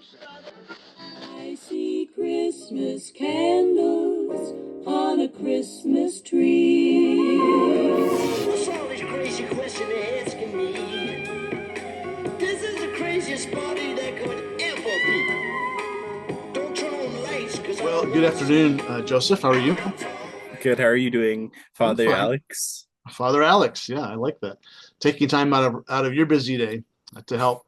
I see Christmas candles on a Christmas tree. What's all this crazy question they're asking me? This is the craziest party there could ever be. Don't turn on the lights, cause Well, good afternoon, Joseph. How are you? Good. How are you doing, I'm Father fine. Alex? Father Alex. Yeah, I like that. Taking time out of your busy day to help.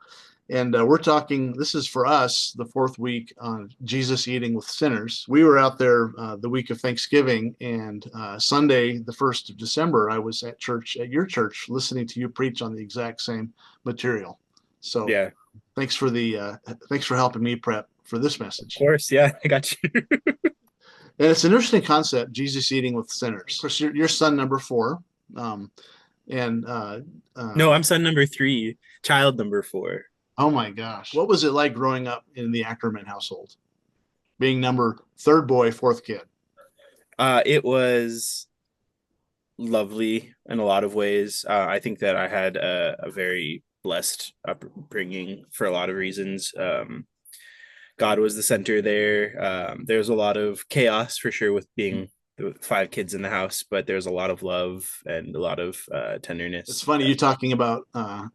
And we're talking, this is for us, the fourth week on Jesus eating with sinners. We were out there the week of Thanksgiving, and Sunday, the 1st of December, I was at church, at your church, listening to you preach on the exact same material. So Yeah, thanks for helping me prep for this of message. course. Yeah, I got you. And it's an interesting concept, Jesus eating with sinners. Of course, your son number four, um, and No, I'm son number 3, child number 4. oh my gosh, what was it like growing up in the Ackerman household, being number third boy, fourth kid? It was lovely in a lot of ways. I think that I had a very blessed upbringing for a lot of reasons. God was the center there. There's a lot of chaos for sure with being the 5 kids in the house, but there's a lot of love and a lot of tenderness. It's funny you talking about a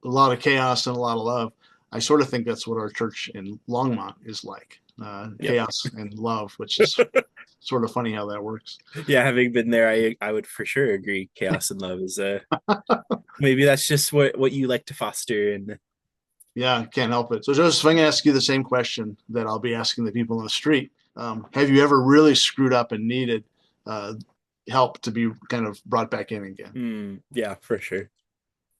lot of chaos and a lot of love. I sort of think that's what our church in Longmont is like, Yep. chaos and love, which is sort of funny how that works. Yeah, having been there, I would for sure agree. Chaos and love is maybe that's just what you like to foster. And Yeah, can't help it. So, Joseph, I'm going to ask you the same question that I'll be asking the people on the street. Have you ever really screwed up and needed uh, help to be kind of brought back in again? Yeah, for sure.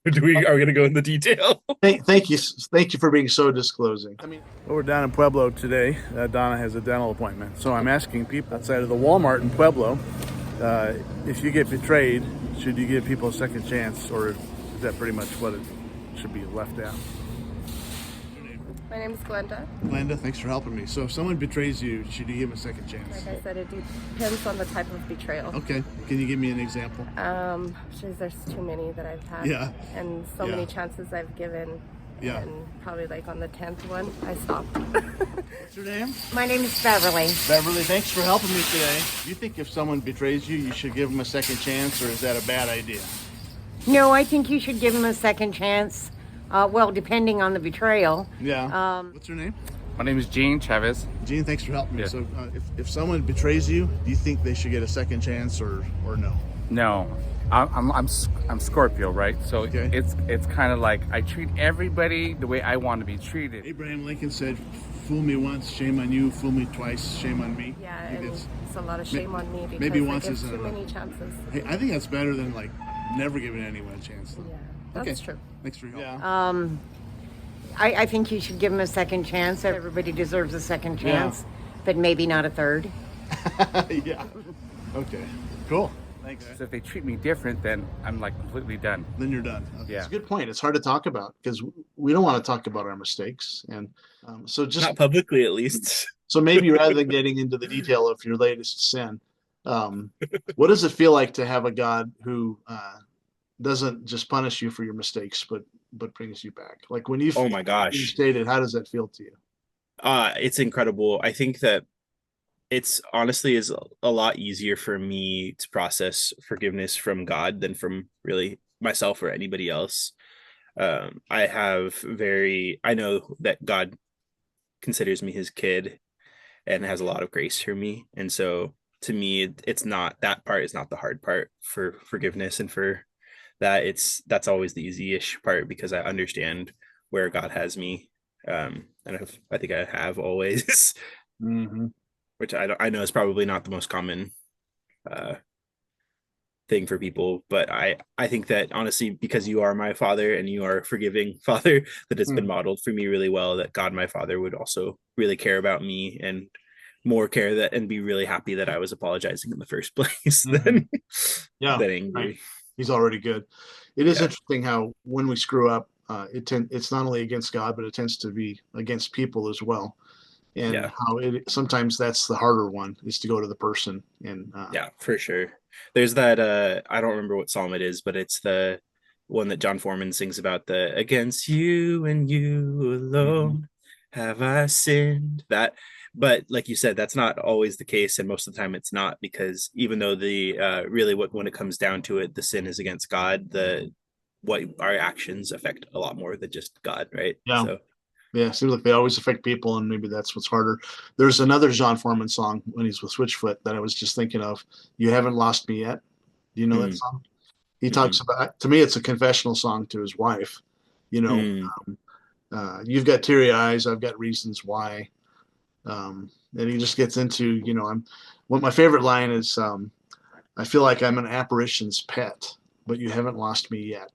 Are we gonna go into detail? Thank you for being so disclosing. I mean, well, we're down in Pueblo today. Donna has a dental appointment, so I'm asking people outside of the Walmart in Pueblo, if you get betrayed, should you give people a second chance, or is that pretty much what it should be left at? My name is Glenda. Glenda, thanks for helping me. So if someone betrays you, should you give them a second chance? Like I said, it depends on the type of betrayal. Okay. Can you give me an example? Geez, there's too many that I've had. Yeah. And so Yeah. many chances I've given. Yeah. And probably like on the 10th one, I stopped. What's your name? My name is Beverly. Beverly, thanks for helping me today. Do you think if someone betrays you, you should give them a second chance, or is that a bad idea? No, I think you should give him a second chance. Well, depending on the betrayal. Yeah. What's your name? My name is Gene Chavez. Gene, thanks for helping me. Yeah. So if someone betrays you, do you think they should get a second chance or no? No, I'm Scorpio, right? So Okay. it's kind of like I treat everybody the way I want to be treated. Abraham Lincoln said, "Fool me once, shame on you. Fool me twice, shame on me." Yeah, I think and it's- it's a lot of shame on me because maybe I once give isn't too enough. many chances. Hey, I think that's better than like never giving anyone a chance. Though. Yeah, that's true. Thanks for your help. Yeah. I think you should give him a second chance. Everybody deserves a second chance, but maybe not a third. Yeah. Okay. Cool. Thanks. So if they treat me different, then I'm like completely done. Then you're done. Okay. Yeah. It's a good point. It's hard to talk about because we don't want to talk about our mistakes, and so just Not publicly, at least. so maybe rather than getting into the detail of your latest sin, what does it feel like to have a God who doesn't just punish you for your mistakes, but brings you back? Like when Oh my you gosh. stated, how does that feel to you? It's incredible. I think that it's honestly is a lot easier for me to process forgiveness from God than from really myself or anybody else. I know that God considers me his kid and has a lot of grace for me. And so to me, it's not, that part is not the hard part for forgiveness. And for that, that's always the easy-ish part because I understand where God has me. And I think I have always, Mm-hmm. which I know is probably not the most common thing for people, but I think that honestly, because you are my father and you are a forgiving father, that it's been modeled for me really well that God, my father, would also really care about me and more care that and be really happy that I was apologizing in the first place than angry. Right. He's already good. It is Yeah. interesting how when we screw up, it's not only against God, but it tends to be against people as well. And Yeah. how sometimes that's the harder one is to go to the person. And Yeah, for sure. There's that I don't remember what psalm it is, but it's the one that John Foreman sings about, the against you and you alone. have I sinned? That, but like you said, that's not always the case, and most of the time it's not, because even though the really what when it comes down to it, the sin is against God. The what our actions affect a lot more than just God, right? Yeah. So Yeah, it seems like they always affect people, and maybe that's what's harder. There's another John Foreman song when he's with Switchfoot that I was just thinking of. You haven't lost me yet. Do you know that mm, song? He mm-hmm, talks about. To me, it's a confessional song to his wife. You know, mm, you've got teary eyes. I've got reasons why. And he just gets into, I'm. What my favorite line is. I feel like I'm an apparition's pet, but you haven't lost me yet.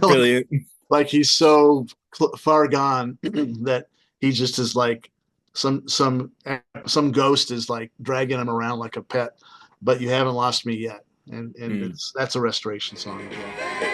brilliant. Like he's so far gone that he just is like some ghost is like dragging him around like a pet, but you haven't lost me yet, and Mm. that's a restoration song as well.